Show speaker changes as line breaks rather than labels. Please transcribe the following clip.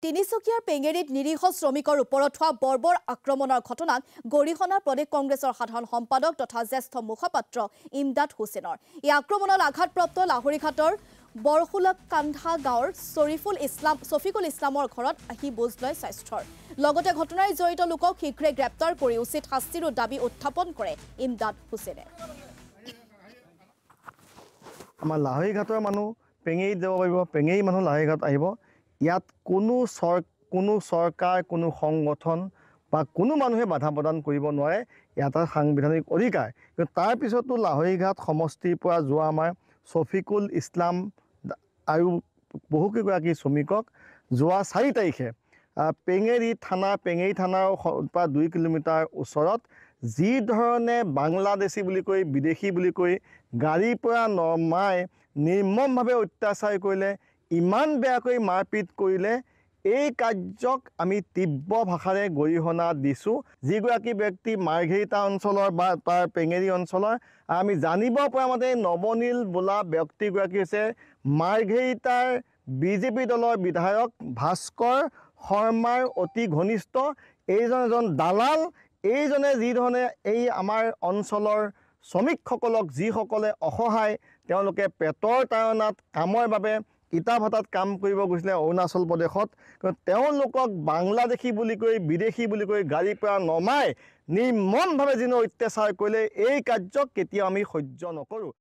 তিনিচুকীয়াৰ পেঙেৰিত নিৰীহ শ্ৰমিকৰ ওপৰত হোৱা বৰ্বৰ আক্ৰমণৰ ঘটনাক গৰিহণা প্ৰদেশ কংগ্ৰেছৰ সাধাৰণ সম্পাদক তথা জ্যেষ্ঠ মুখপাত্ৰ ইমদাদ হুছেইনৰ এই আক্ৰমণত আঘাতপ্ৰাপ্ত লাহৰীঘাটৰ বৰখুলাকান্ধা গাঁৱৰ ছফিকুল ইছলামৰ ঘৰত আহি বুজ লয় স্বাস্থ্যৰ লগতে ঘটনাৰ জড়িত লোকক শীঘ্ৰে গ্ৰেপ্তাৰ কৰি উচিত শাস্তিৰ দাবী উত্থাপন কৰে ইমদাদ হুছেইনে।
আমাৰ লাহৰীঘাটৰ মানুহ পেঙেৰিত যাব পাৰিব, পেঙেৰি মানুহ লাহৰীঘাট আহিব। ইয়াত কোনো চৰকাৰ, কোনো সংগঠন বা কোনো মানুহে বাধা প্ৰদান কৰিব নোৱাৰে। ইয়াত এটা সাংবিধানিক অধিকাৰ। কিন্তু তাৰপিছতো লাহৰীঘাট সমষ্টিৰ পৰা যোৱা আমাৰ ছফিকুল ইছলাম আৰু বহুকেইগৰাকী শ্ৰমিকক যোৱা 4 তাৰিখে পেঙেৰি থানাৰ পৰা 2 কিলোমিটাৰ ওচৰত যি ধৰণে বাংলাদেশী বুলি কৈ বিদেশী বুলি কৈ গাড়ীৰ পৰা নমাই নিৰ্মমভাৱে অত্যাচাৰ কৰিলে, ইমান বেয়াকৈ মাৰপিট কৰিলে, এই কাৰ্যক আমি তীব্ৰ ভাষাৰে গৰিহণা দিছোঁ। যিগৰাকী ব্যক্তি মাৰ্ঘেৰিটা অঞ্চলৰ বা তাৰ পেঙেৰি অঞ্চলৰ, আমি জানিব পৰা মতে নৱনীল বোলা ব্যক্তিগৰাকী হৈছে মাৰ্ঘেৰিটাৰ বিজেপি দলৰ বিধায়ক ভাস্কৰ শৰ্মাৰ অতি ঘনিষ্ঠ। এইজন এজন দালাল। এইজনে যি ধৰণে এই আমাৰ অঞ্চলৰ শ্ৰমিকসকলক, যিসকলে অসহায়, তেওঁলোকে পেটৰ তাৰণাত কামৰ বাবে ইটা ভাটাত কাম কৰিব গৈছিলে অৰুণাচল প্ৰদেশত, তেওঁলোকক বাংলাদেশী বুলি কৈ বিদেশী বুলি কৈ গাড়ীৰ পৰা নমাই নিৰ্মমভাৱে যিনো অত্যাচাৰ কৰিলে, এই কাৰ্যক কেতিয়াও আমি সহ্য নকৰোঁ।